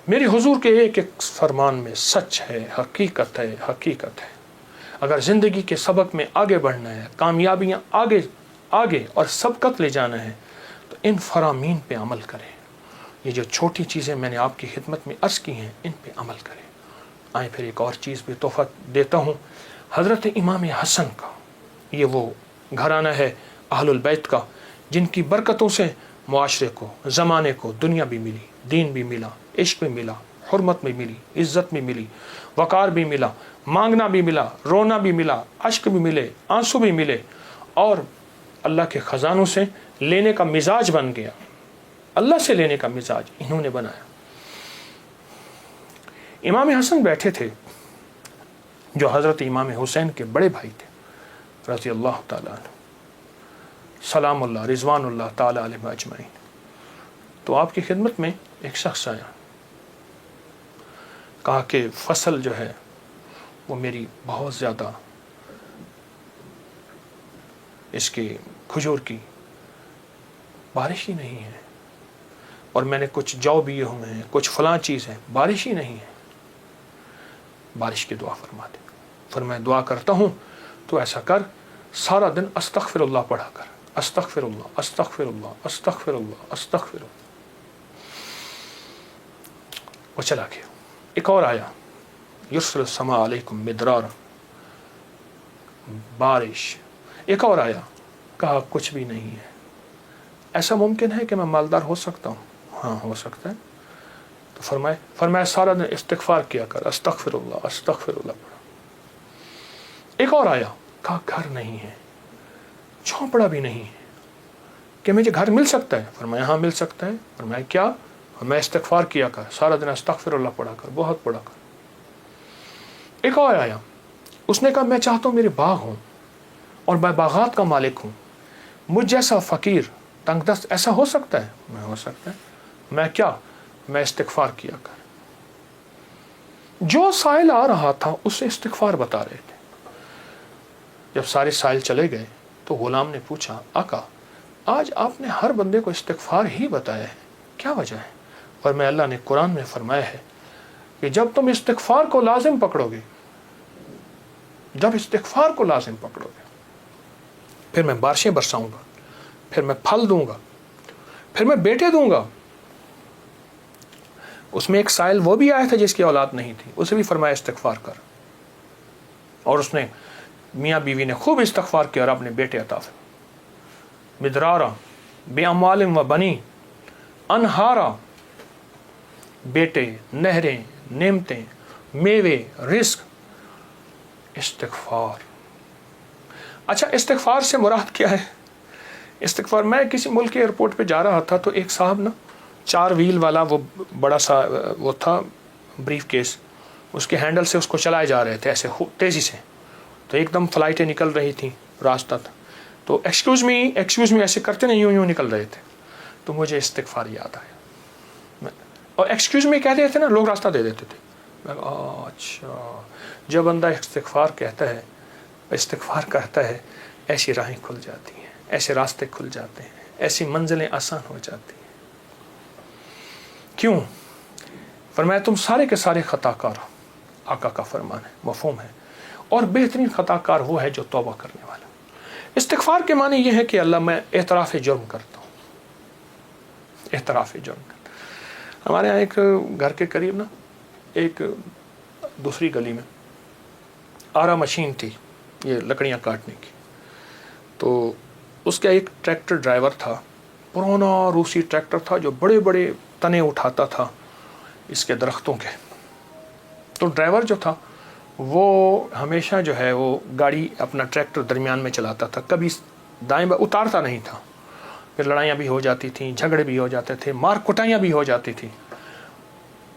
میری حضور کے ایک ایک فرمان میں سچ ہے، حقیقت ہے، حقیقت ہے۔ اگر زندگی کے سبق میں آگے بڑھنا ہے، کامیابیاں آگے آگے اور سبقت لے جانا ہے، تو ان فرامین پہ عمل کریں۔ یہ جو چھوٹی چیزیں میں نے آپ کی خدمت میں عرض کی ہیں، ان پہ عمل کریں۔ آئیں پھر ایک اور چیز بھی تحفہ دیتا ہوں، حضرت امام حسن کا، یہ وہ گھرانہ ہے اہل البیت کا، جن کی برکتوں سے معاشرے کو، زمانے کو دنیا بھی ملی، دین بھی ملا، عشق بھی ملا، حرمت بھی ملی، عزت بھی ملی، وقار بھی ملا، مانگنا بھی ملا، رونا بھی ملا، اشک بھی ملے، آنسو بھی ملے، اور اللہ کے خزانوں سے لینے کا مزاج بن گیا۔ اللہ سے لینے کا مزاج انہوں نے بنایا۔ امام حسن بیٹھے تھے جو حضرت امام حسین کے بڑے بھائی تھے رضی اللہ تعالیٰ عنہ، سلام اللہ رضوان اللہ تعالیٰ علیہ اجمعین۔ تو آپ کی خدمت میں ایک شخص آیا، کہا کہ فصل جو ہے وہ میری بہت زیادہ، اس کی کھجور کی بارش ہی نہیں ہے، اور میں نے کچھ جو بیے ہوئے ہیں، کچھ فلاں چیز ہے، بارش ہی نہیں ہے، بارش کی دعا فرما دے۔ فرمایا دعا کرتا ہوں تو ایسا کر، سارا دن استغفر اللہ پڑھا کر، استغفر اللہ استغفر اللہ استغفر اللہ استغفر اللہ۔ وہ چلا گیا۔ ایک اور آیا، یرسل السماء علیکم مدرار، بارش۔ ایک اور آیا، کہا کچھ بھی نہیں ہے۔ ایسا ممکن ہے کہ میں مالدار ہو سکتا ہوں؟ ہاں ہو سکتا ہے۔ تو فرمایا سارا دن استغفار کیا کر، استغفر اللہ استغفر اللہ پڑھا۔ ایک اور آیا، کہا گھر نہیں ہے، جھونپڑا بھی نہیں ہے، کہ مجھے گھر مل سکتا ہے؟ فرمایا ہاں مل سکتا ہے۔ فرمایا کیا؟ میں استغفار کیا کر، سارا دن استغفر اللہ پڑھا کر، بہت پڑھا کر۔ ایک اور آیا، اس نے کہا میں چاہتا ہوں میرے باغ ہوں اور میں باغات کا مالک ہوں، مجھ جیسا فقیر تنگ دست ایسا ہو سکتا ہے؟ میں ہو سکتا ہے۔ میں کیا؟ میں استغفار کیا کر۔ جو سائل آ رہا تھا اسے استغفار بتا رہے تھے۔ جب سارے سائل چلے گئے تو غلام نے پوچھا آقا آج آپ نے ہر بندے کو استغفار ہی بتایا ہے، کیا وجہ ہے؟ اور میں اللہ نے قرآن میں فرمایا ہے کہ جب تم استغفار کو لازم پکڑو گے، جب استغفار کو لازم پکڑو گے، پھر میں بارشیں برساؤں گا، پھر میں پھل دوں گا، پھر میں بیٹے دوں گا۔ اس میں ایک سائل وہ بھی آیا تھا جس کی اولاد نہیں تھی، اسے بھی فرمایا استغفار کر، اور اس نے میاں بیوی نے خوب استغفار کیا اور اپنے بیٹے عطا فرمائے۔ مدرارا بے اموال و بنی، انہارا، بیٹے، نہریں، نعمتیں، میوے، رزق، استغفار۔ اچھا استغفار سے مراد کیا ہے؟ استغفار، میں کسی ملک کے ایئرپورٹ پہ جا رہا تھا تو ایک صاحب نا 4 ویل والا وہ بڑا سا وہ تھا بریف کیس، اس کے ہینڈل سے اس کو چلائے جا رہے تھے ایسے تیزی سے، تو ایک دم فلائٹیں نکل رہی تھیں، راستہ تھا، تو ایکسکیوز می ایسے کرتے نہیں، یوں نکل رہے تھے، تو مجھے استغفار یاد آیا، اور ایکسکیوز می کہتے تھے نا، لوگ راستہ دے دیتے تھے۔ میں اچھا، جب بندہ استغفار کہتا ہے، استغفار کرتا ہے، ایسی راہیں کھل جاتی ہیں، ایسے راستے کھل جاتے ہیں، ایسی منزلیں آسان ہو جاتی ہیں۔ کیوں؟ فرمایا تم سارے کے سارے خطا کار ہو، آقا کا فرمان ہے، مفہوم ہے، اور بہترین خطا کار وہ ہے جو توبہ کرنے والا۔ استغفار کے معنی یہ ہے کہ اللہ میں اعتراف جرم کرتا ہوں، اعتراف جرم کرتا ہوں۔ ہمارے یہاں ایک گھر کے قریب نا ایک دوسری گلی میں آرا مشین تھی، یہ لکڑیاں کاٹنے کی، تو اس کا ایک ٹریکٹر ڈرائیور تھا، پرانا روسی ٹریکٹر تھا جو بڑے بڑے تنے اٹھاتا تھا اس کے درختوں کے۔ تو ڈرائیور جو تھا وہ ہمیشہ جو ہے وہ گاڑی اپنا ٹریکٹر درمیان میں چلاتا تھا، کبھی دائیں بائیں اتارتا نہیں تھا، پھر لڑائیاں بھی ہو جاتی تھیں، جھگڑے بھی ہو جاتے تھے، مار کٹائیاں بھی ہو جاتی تھیں۔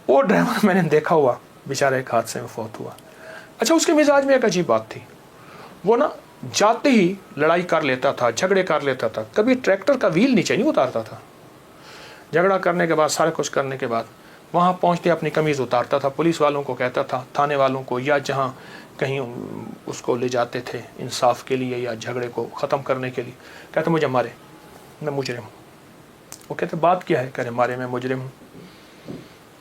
وہ ڈرائیور میں نے دیکھا ہوا بیچارہ ایک حادثے میں فوت ہوا۔ اچھا اس کے مزاج میں ایک عجیب بات تھی، وہ نا جاتے ہی لڑائی کر لیتا تھا، جھگڑے کر لیتا تھا، کبھی ٹریکٹر کا ویل نیچے نہیں اتارتا تھا۔ جھگڑا کرنے کے بعد، سارا کچھ کرنے کے بعد وہاں پہنچتے اپنی قمیض اتارتا تھا، پولیس والوں کو کہتا تھا، تھانے والوں کو، یا جہاں کہیں اس کو لے جاتے تھے انصاف کے لیے یا جھگڑے کو ختم کرنے کے لیے، کہتے مجھے مارے، میں مجرم ہوں۔ وہ کہتے بات کیا ہے؟ کہتے مارے، میں مجرم ہوں۔